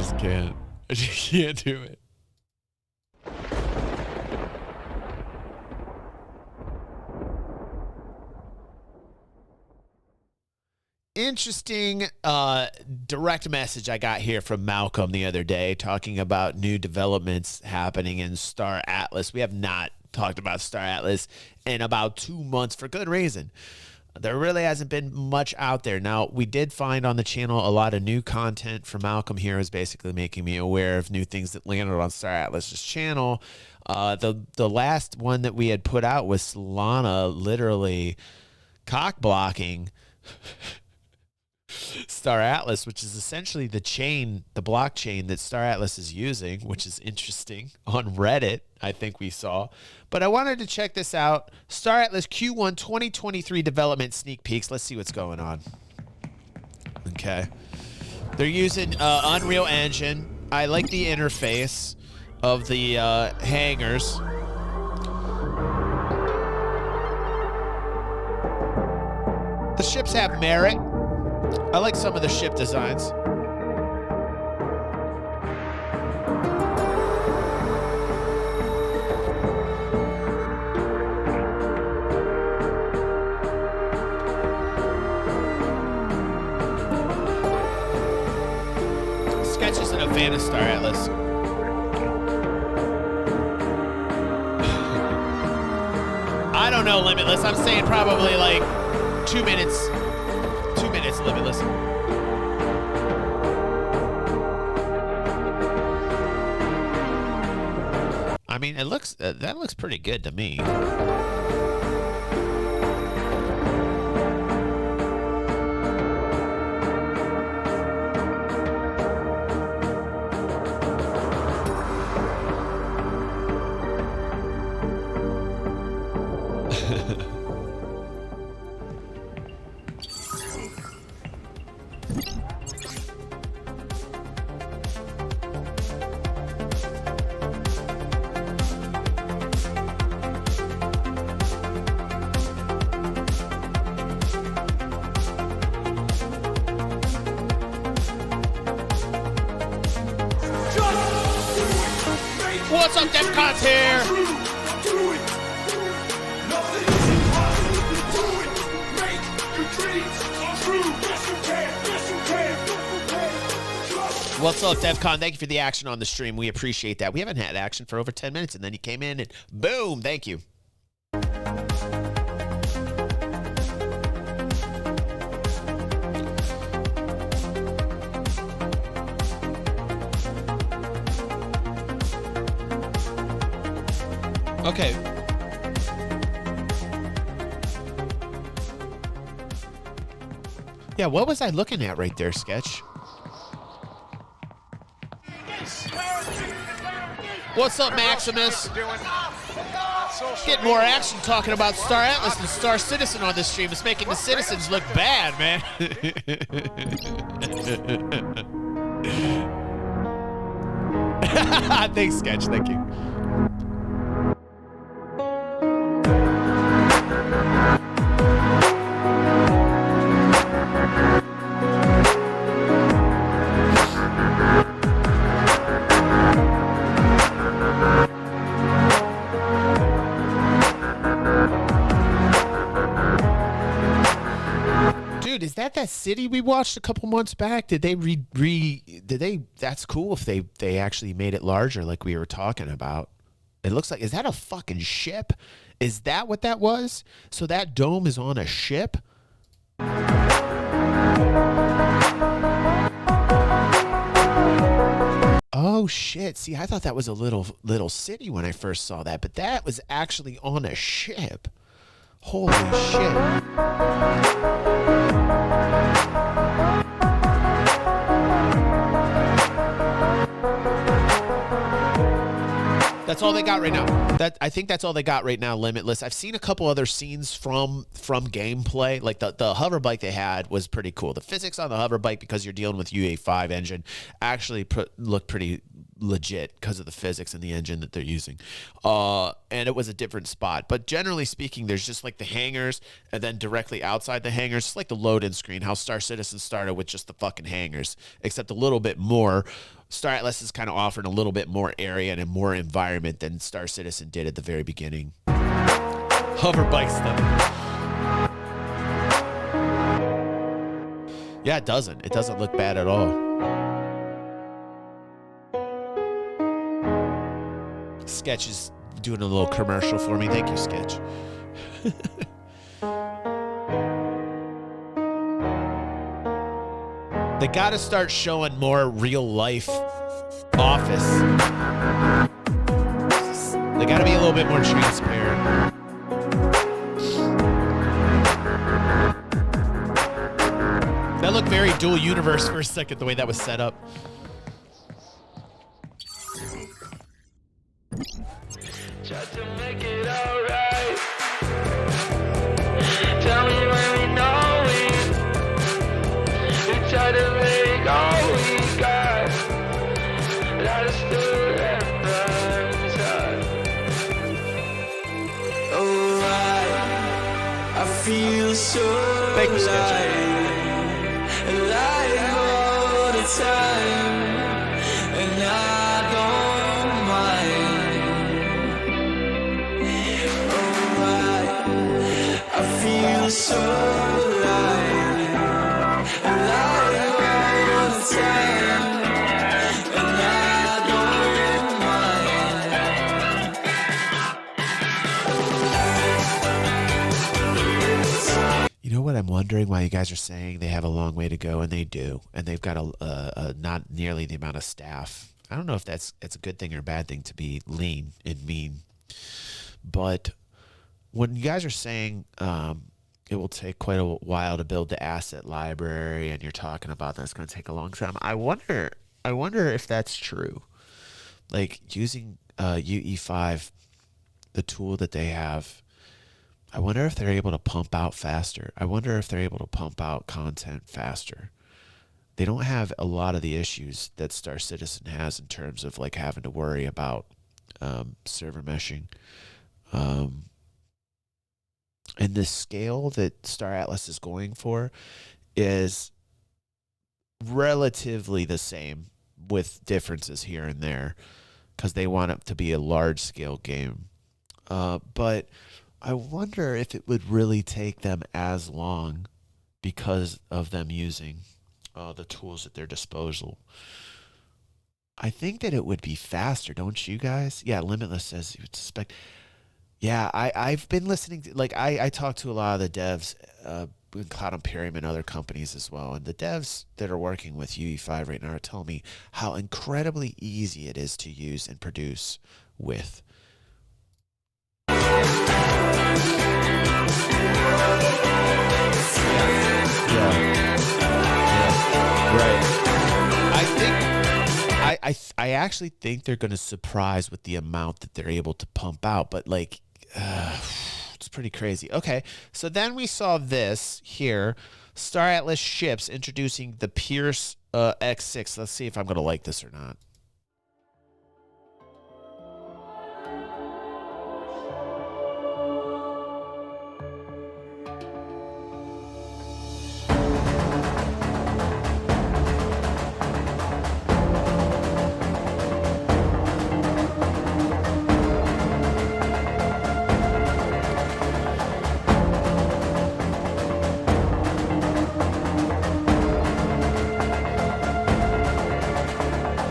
just can't. I just can't do it. Interesting direct message I got here from Malcolm the other day talking about new developments happening in Star Atlas. We have not talked about Star Atlas in about 2 months for good reason. There really hasn't been much out there. Now, we did find on the channel a lot of new content from Malcolm here, is basically making me aware of new things that landed on Star Atlas's channel. The last one that we had put out was Solana literally cock blocking Star Atlas, which is essentially the chain, the blockchain that Star Atlas is using, which is interesting. On Reddit, I think we saw. But I wanted to check this out. Star Atlas Q1 2023 development sneak peeks. Let's see what's going on. Okay. They're using Unreal Engine. I like the interface of the hangars. The ships have merit. I like some of the ship designs. Sketch isn't a fan of Star Atlas. I don't know, Limitless. I'm saying probably like 2 minutes. 2 minutes, Limitless. I mean, it looks that looks pretty good to me. What's up, DevCon's here? What's up, DevCon? Thank you for the action on the stream. We appreciate that. We haven't had action for over 10 minutes, and then you came in and boom, thank you. Okay. Yeah, what was I looking at right there, Sketch? What's up, Maximus? Get more action talking about Star Atlas and Star Citizen on this stream. It's making the citizens look bad, man. Thanks, Sketch. Thank you. Dude, is that city we watched a couple months back? Did they that's cool if they actually made it larger like we were talking about. It looks like, is that a fucking ship? Is that what that was? So that dome is on a ship? Oh shit. See, I thought that was a little city when I first saw that, but that was actually on a ship. Holy shit. That's all they got right now. I think that's all they got right now, Limitless. I've seen a couple other scenes from gameplay. Like the hover bike they had was pretty cool. The physics on the hover bike, because you're dealing with UA5 engine, actually looked pretty legit because of the physics and the engine that they're using. And it was a different spot. But generally speaking, there's just like the hangars, and then directly outside the hangars, it's like the load-in screen, how Star Citizen started with just the fucking hangars, except a little bit more. Star Atlas is kind of offering a little bit more area and a more environment than Star Citizen did at the very beginning. Hover bike stuff. Yeah, it doesn't. It doesn't look bad at all. Sketch is doing a little commercial for me. Thank you, Sketch. They got to start showing more real life Office. They got to be a little bit more transparent. That looked very dual universe for a second, the way that was set up. Tried to make it alright. Tell me when we know we tried to make all we got, but I still left inside. Oh, I feel so alive all the time, and I don't mind. I feel so alive all the time, and I don't mind. You know what I'm wondering? Why you guys are saying they have a long way to go, and they do, and they've got a not nearly the amount of staff. I don't know if it's a good thing or a bad thing to be lean and mean, but when you guys are saying it will take quite a while to build the asset library, and you're talking about that's going to take a long time, I wonder if that's true. Like using UE5, the tool that they have, I wonder if they're able to pump out faster. I wonder if they're able to pump out content faster. They don't have a lot of the issues that Star Citizen has in terms of like having to worry about server meshing. And the scale that Star Atlas is going for is relatively the same, with differences here and there, because they want it to be a large-scale game. But I wonder if it would really take them as long because of them using the tools at their disposal. I think that it would be faster, don't you guys? Yeah, Limitless says you would suspect. Yeah, I've been listening to, like, I talk to a lot of the devs in Cloud Imperium and other companies as well, and the devs that are working with UE5 right now are telling me how incredibly easy it is to use and produce with. Right. I actually think they're going to surprise with the amount that they're able to pump out, but like, it's pretty crazy. Okay, so then we saw this here, Star Atlas ships introducing the Pearce X6. Let's see if I'm going to like this or not.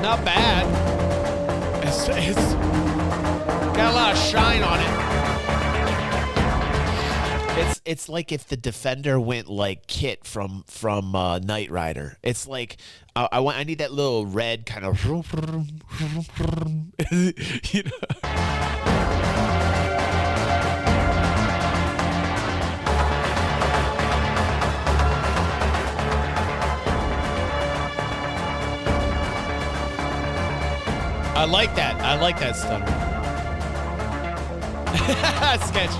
Not bad. It's got a lot of shine on it. It's like if the Defender went like Kit from Knight Rider. It's like I need that little red kind of you know. I like that. I like that stuff. Sketch.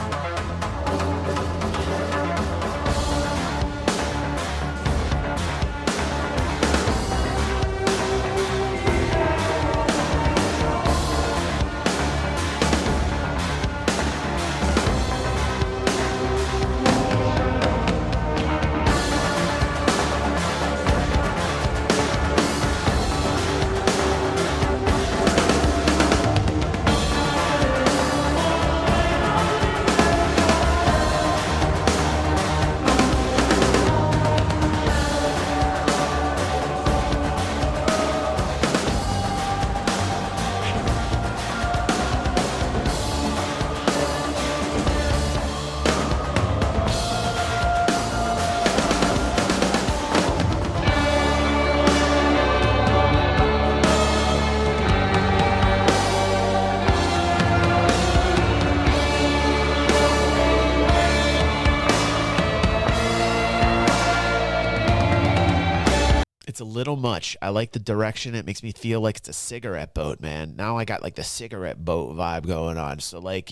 much. I like the direction. It makes me feel like it's a cigarette boat, man. Now I got like the cigarette boat vibe going on. So like,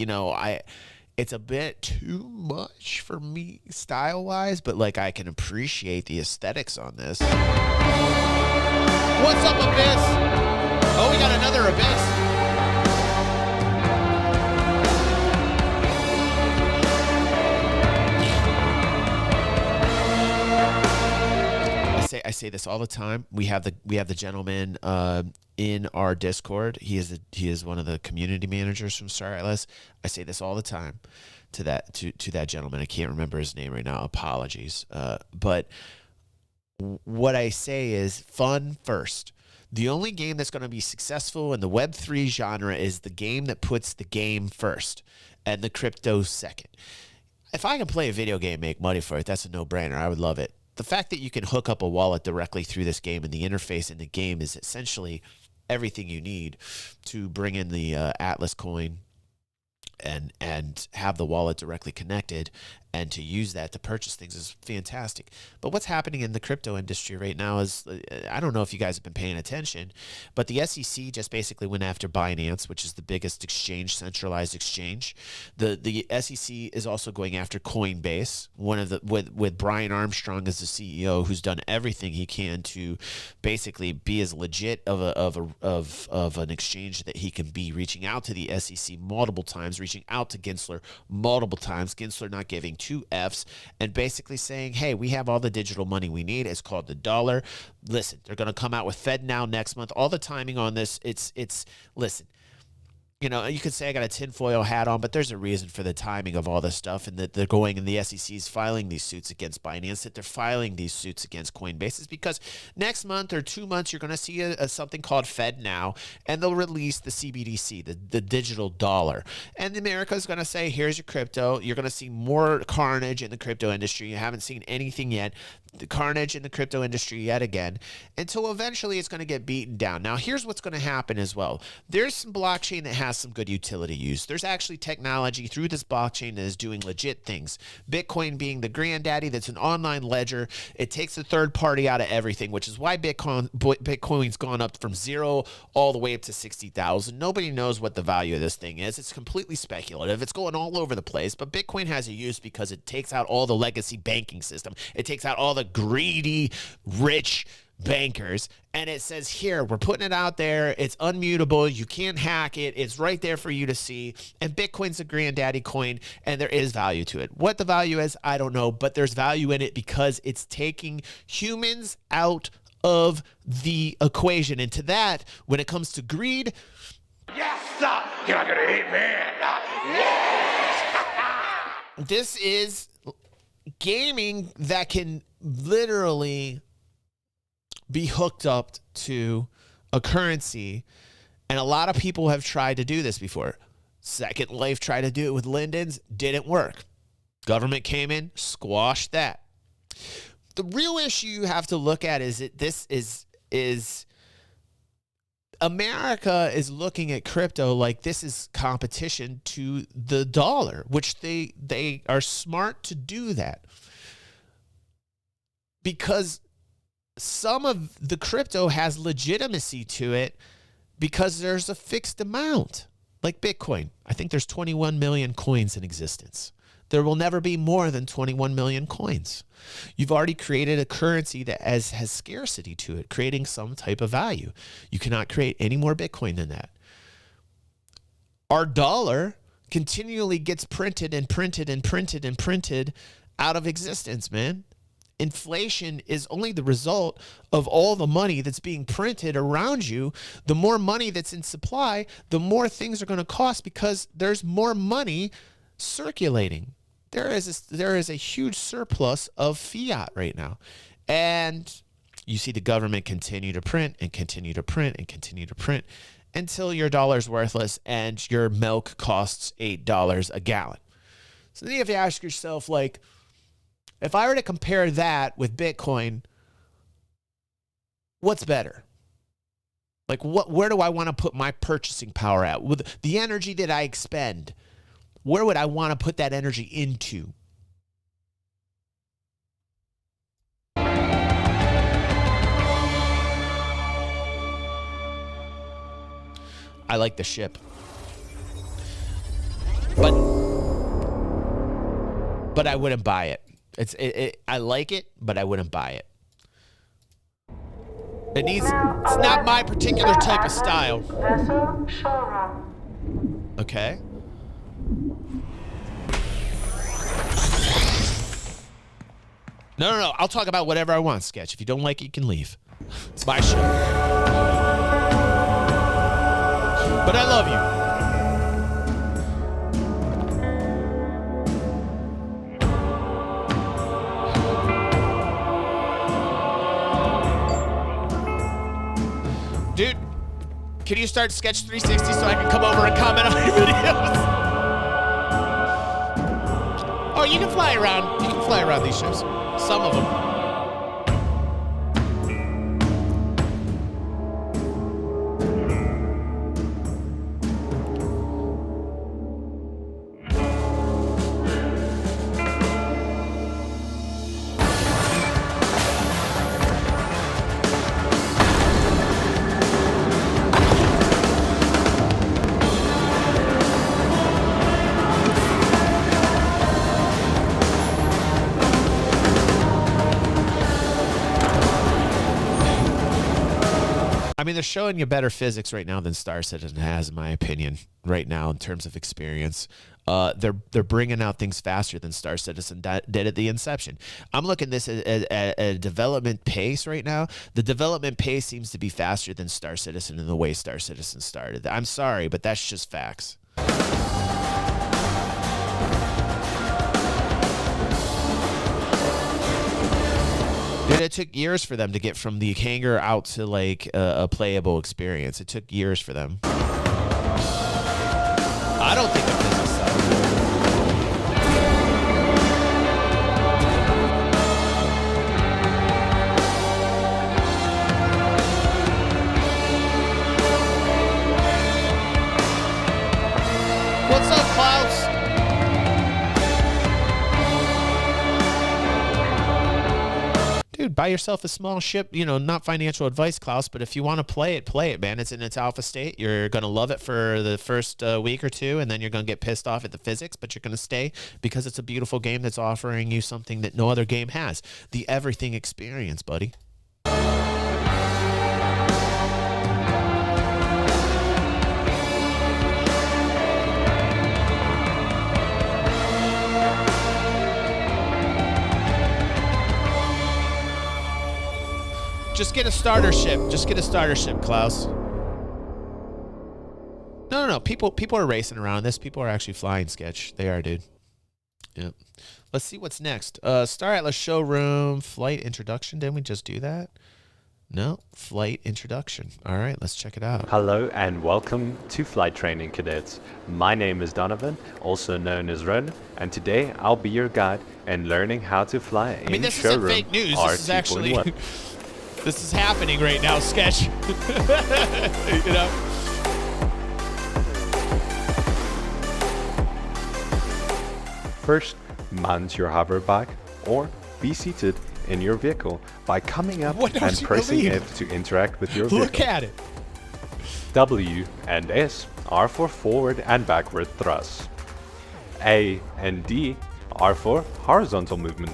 it's a bit too much for me style wise, but like I can appreciate the aesthetics on this. What's up, Abyss? Oh, we got another Abyss. I say this all the time. We have the gentleman in our Discord. He is one of the community managers from Star Atlas. I say this all the time to that gentleman. I can't remember his name right now. Apologies. But what I say is fun first. The only game that's going to be successful in the Web3 genre is the game that puts the game first and the crypto second. If I can play a video game, make money for it, that's a no-brainer. I would love it. The fact that you can hook up a wallet directly through this game and the interface in the game is essentially everything you need to bring in the Atlas coin and have the wallet directly connected and to use that to purchase things is fantastic. But what's happening in the crypto industry right now is, I don't know if you guys have been paying attention, but the SEC just basically went after Binance, which is the biggest exchange, centralized exchange. The SEC is also going after Coinbase, one of the with Brian Armstrong as the CEO, who's done everything he can to basically be as legit of an exchange that he can be, reaching out to the SEC multiple times, reaching out to Gensler multiple times, Gensler not giving two F's, and basically saying, hey, we have all the digital money we need. It's called the dollar. Listen, they're going to come out with FedNow next month. All the timing on this, listen, you could say I got a tinfoil hat on, but there's a reason for the timing of all this stuff, and that they're going and the SEC's filing these suits against Binance, that they're filing these suits against Coinbase, is because next month or 2 months, you're going to see something called FedNow, and they'll release the CBDC, the digital dollar. And America's going to say, here's your crypto. You're going to see more carnage in the crypto industry. You haven't seen anything yet. The carnage in the crypto industry yet again, until eventually it's going to get beaten down. Now, here's what's going to happen as well. There's some blockchain that has some good utility use. There's actually technology through this blockchain that is doing legit things. Bitcoin being the granddaddy, that's an online ledger. It takes the third party out of everything, which is why Bitcoin's gone up from 0 all the way up to 60,000. Nobody knows what the value of this thing is. It's completely speculative. It's going all over the place, but Bitcoin has a use because it takes out all the legacy banking system. It takes out all the greedy, rich bankers, and it says, here, we're putting it out there. It's unmutable. You can't hack it. It's right there for you to see. And Bitcoin's a granddaddy coin, and there is value to it. What the value is, I don't know, but there's value in it because it's taking humans out of the equation. And to that, when it comes to greed, Yes, sir. You're not gonna eat me. Yes. this is gaming that can literally be hooked up to a currency, and a lot of people have tried to do this before. Second Life tried to do it with Linden's, didn't work. Government came in, squashed that. The real issue you have to look at is that this is America is looking at crypto like this is competition to the dollar, which they are smart to do that, because some of the crypto has legitimacy to it because there's a fixed amount. Like Bitcoin, I think there's 21 million coins in existence. There will never be more than 21 million coins. You've already created a currency that has scarcity to it, creating some type of value. You cannot create any more Bitcoin than that. Our dollar continually gets printed and printed and printed and printed out of existence, man. Inflation is only the result of all the money that's being printed around you. The more money that's in supply, the more things are going to cost because there's more money circulating. There is a huge surplus of fiat right now. And you see the government continue to print and continue to print and continue to print until your dollar's worthless and your milk costs $8 a gallon. So then you have to ask yourself, like, if I were to compare that with Bitcoin, what's better? Like, where do I want to put my purchasing power at? With the energy that I expend, where would I want to put that energy into? I like the ship. But I wouldn't buy it. I like it, but I wouldn't buy it. It's not my particular type of style. Vessel showroom. Okay. No. I'll talk about whatever I want, Sketch. If you don't like it, you can leave. It's my show. But I love you. Dude, can you start Sketch 360 so I can come over and comment on your videos? Oh, you can fly around. You can fly around these ships. Some of them. I mean, they're showing you better physics right now than Star Citizen has, in my opinion, right now in terms of experience. They're bringing out things faster than Star Citizen did at the inception. I'm looking at this at a development pace right now. The development pace seems to be faster than Star Citizen in the way Star Citizen started. I'm sorry, but that's just facts. Dude, it took years for them to get from the hangar out to like a playable experience. It took years for them. I don't think the physics suck. What's up, Klaus? Dude, buy yourself a small ship. You know, not financial advice, Klaus, but if you want to play it, man. It's in its alpha state. You're going to love it for the first week or two, and then you're going to get pissed off at the physics, but you're going to stay because it's a beautiful game that's offering you something that no other game has. The everything experience, buddy. Just get a starter ship. Just get a starter ship, Klaus. No. People are racing around this. People are actually flying, Sketch. They are, dude. Yep. Let's see what's next. Star Atlas showroom flight introduction. Didn't we just do that? No, flight introduction. All right, let's check it out. Hello and welcome to Flight Training Cadets. My name is Donovan, also known as Ron, and today I'll be your guide in learning how to fly in this showroom isn't fake news. R2.1. This is actually this is happening right now, Sketch. You know. First, mount your hover bike or be seated in your vehicle by coming up and pressing F to interact with your vehicle. Look at it. W and S are for forward and backward thrust. A and D are for horizontal movement.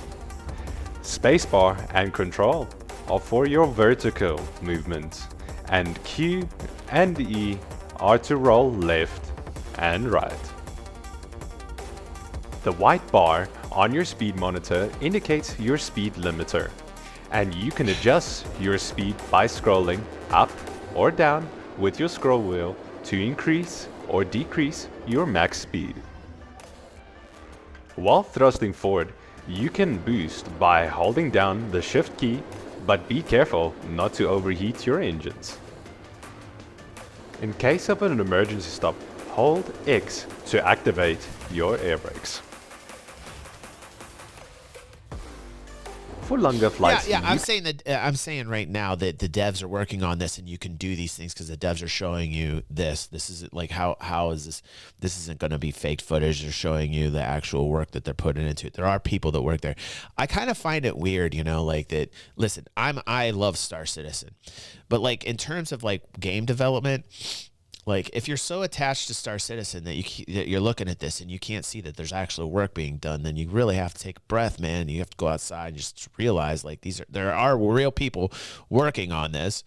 Spacebar and Control are for your vertical movement. And Q and E are to roll left and right. The white bar on your speed monitor indicates your speed limiter, and you can adjust your speed by scrolling up or down with your scroll wheel to increase or decrease your max speed. While thrusting forward, you can boost by holding down the shift key, but be careful not to overheat your engines. In case of an emergency stop, hold X to activate your air brakes. For longer flights, I'm saying right now that the devs are working on this, and you can do these things because the devs are showing you this. This is like how is this? This isn't going to be faked footage. They're showing you the actual work that they're putting into it. There are people that work there. I kind of find it weird, you know, like that. Listen, I love Star Citizen, but like in terms of like game development. Like, if you're so attached to Star Citizen that that you're looking at this and you can't see that there's actual work being done, then you really have to take a breath, man. You have to go outside and just realize, like, there are real people working on this,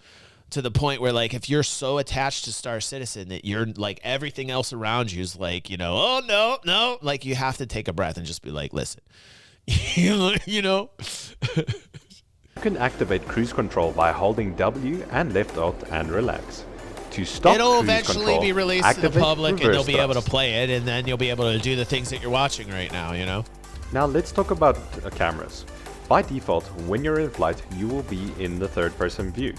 to the point where, like, if you're so attached to Star Citizen that you're like, everything else around you is like, oh no, like, you have to take a breath and just be like, listen, you know. You can activate cruise control by holding W and left alt and relax. To stop It'll cruise eventually control, be released to the activate public, and they'll be able to thrust. play it, and then you'll be able to do the things that you're watching right now, Now let's talk about cameras. By default, when you're in flight, you will be in the third-person view.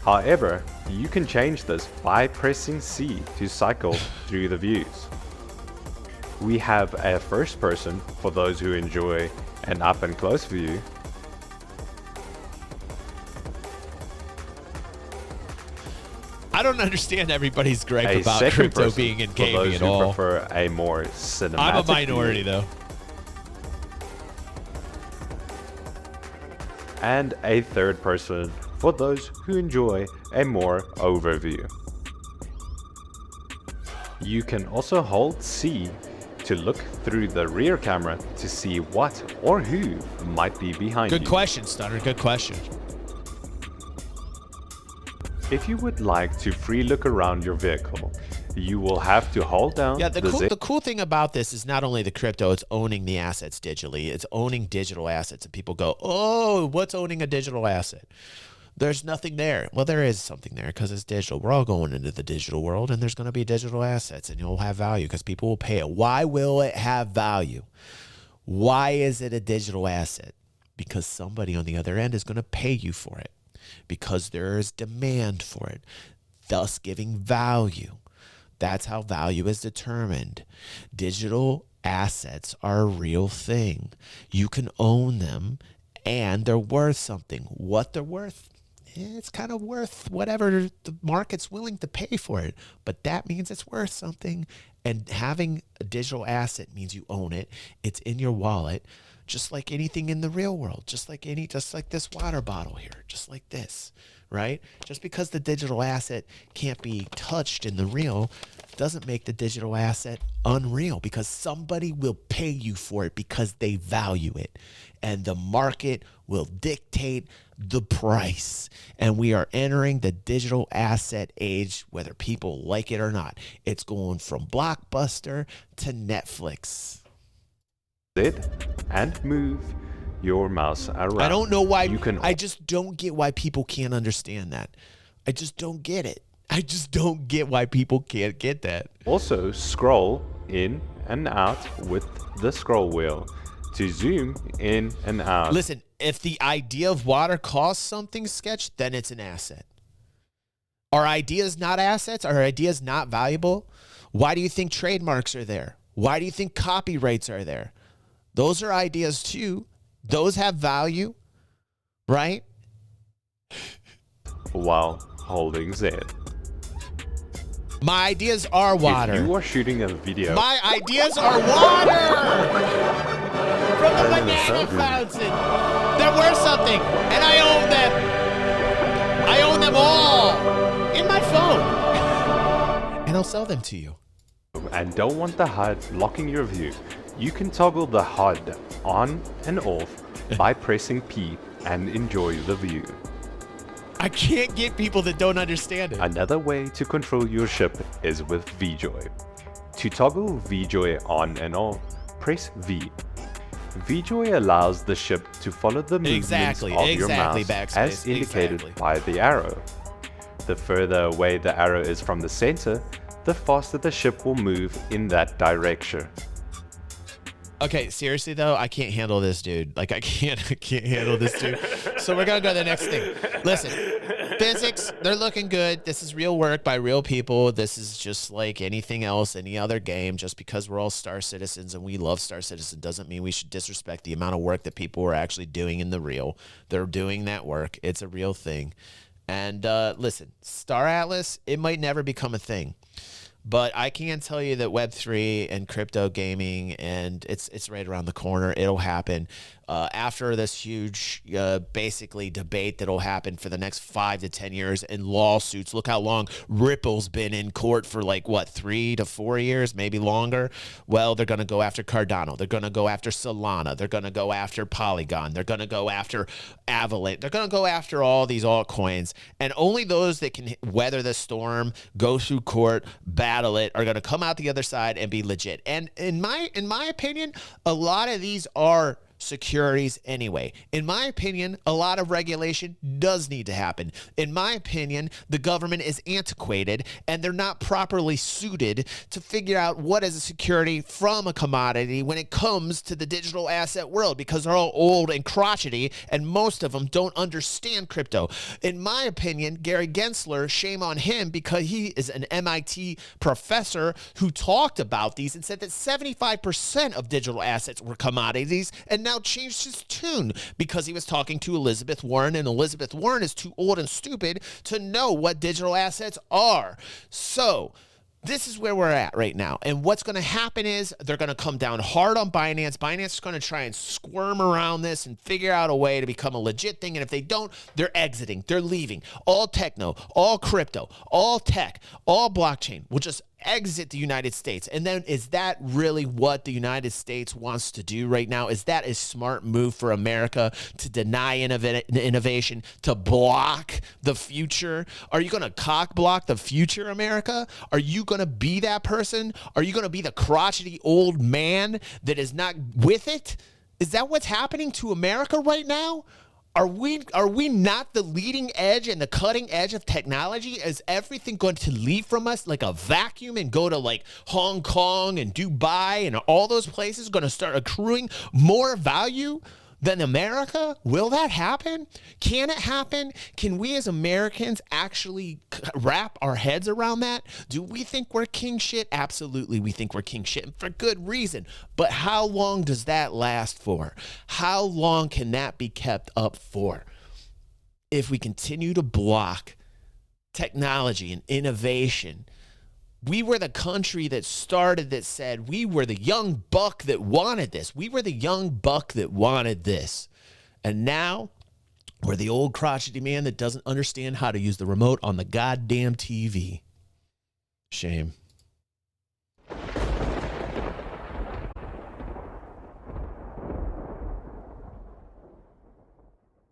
However, you can change this by pressing C to cycle through the views. We have a first person for those who enjoy an up and close view. I don't understand everybody's gripe A about second crypto person being in for gaming those at who all. prefer a more cinematic I'm a minority, view. though. And a third person for those who enjoy a more overview. You can also hold C to look through the rear camera to see what or who might be behind you. Good question, Stunner. Good question. If you would like to free look around your vehicle, you will have to hold down Yeah, the the cool thing about this is not only the crypto, it's owning the assets digitally. It's owning digital assets. And people go, oh, what's owning a digital asset? There's nothing there. Well, there is something there because it's digital. We're all going into the digital world, and there's going to be digital assets, and you'll have value because people will pay it. Why will it have value? Why is it a digital asset? Because somebody on the other end is going to pay you for it, because there is demand for it, thus giving value. That's how value is determined. Digital assets are a real thing. You can own them, and they're worth something. What they're worth? It's kind of worth whatever the market's willing to pay for it, but that means it's worth something. And having a digital asset means you own it. It's in your wallet, just like anything in the real world, just like this water bottle here, just like this, right? Just because the digital asset can't be touched in the real doesn't make the digital asset unreal, because somebody will pay you for it because they value it, and the market will dictate the price. And we are entering the digital asset age, whether people like it or not. It's going from Blockbuster to Netflix. Z and move your mouse around. I don't know why. You can I just don't get why people can't understand that. I just don't get it. I just don't get why people can't get that. also scroll in and out with the scroll wheel to zoom in and out. Listen, if the idea of water costs something, Sketch, then it's an asset. Are ideas not assets? Are ideas not valuable? Why do you think trademarks are there? Why do you think copyrights are there? Those are ideas too. Those have value, right? While holding Z. My ideas are water. If you are shooting a video, My ideas are water from the banana fountain. They're worth something, and I own them. I own them all in my phone, and I'll sell them to you. and don't want the HUD blocking your view, you can toggle the HUD on and off by pressing P and enjoy the view. I can't get people that don't understand it. Another way to control your ship is with VJoy. To toggle VJoy on and off, press V. VJoy allows the ship to follow the movements of your mouse backspace, as indicated exactly. by the arrow. The further away the arrow is from the center, the faster the ship will move in that direction. Okay, seriously though, I can't handle this dude. Like I can't handle this dude. So we're gonna go to the next thing. Listen, physics, they're looking good. This is real work by real people. This is just like anything else, any other game. Just because we're all Star Citizens and we love Star Citizen doesn't mean we should disrespect the amount of work that people are actually doing in the real. They're doing that work. It's a real thing. And listen, Star Atlas, it might never become a thing. But I can tell you that Web3 and crypto gaming, and it's right around the corner. It'll happen. after this huge, basically debate that'll happen for the next 5 to 10 years in lawsuits. Look how long Ripple's been in court for, like, what, 3 to 4 years, maybe longer. Well, they're going to go after Cardano. They're going to go after Solana. They're going to go after Polygon. They're going to go after Avalanche. They're going to go after all these altcoins, and only those that can weather the storm, go through court, battle it, are going to come out the other side and be legit. And in my opinion, a lot of these are securities anyway. In my opinion, a lot of regulation does need to happen. In my opinion, the government is antiquated and they're not properly suited to figure out what is a security from a commodity when it comes to the digital asset world, because they're all old and crotchety and most of them don't understand crypto. In my opinion, Gary Gensler, shame on him, because he is an MIT professor who talked about these and said that 75% of digital assets were commodities, and now changed his tune because he was talking to Elizabeth Warren, and Elizabeth Warren is too old and stupid to know what digital assets are. So this is where we're at right now. And what's going to happen is they're going to come down hard on Binance. Binance is going to try and squirm around this and figure out a way to become a legit thing. And if they don't, they're exiting. They're leaving. All techno, all crypto, all tech, all blockchain will just exit the United States. And then, is that really what the United States wants to do right now? Is that a smart move for America, to deny innovation, to block the future? Are you going to cock block the future, America? Are you going to be that person? Are you going to be the crotchety old man that is not with it? Is that what's happening to America right now? Are we not the leading edge and the cutting edge of technology? Is everything going to leave from us like a vacuum and go to, like, Hong Kong and Dubai and all those places going to start accruing more value than America? Will that happen? Can it happen? Can we as Americans actually wrap our heads around that? Do we think we're king shit? Absolutely, we think we're king shit, and for good reason. But how long does that last for? How long can that be kept up for? If we continue to block technology and innovation. We were the country that started, that said we were the young buck that wanted this. We were the young buck that wanted this. And now we're the old crotchety man that doesn't understand how to use the remote on the goddamn TV. Shame.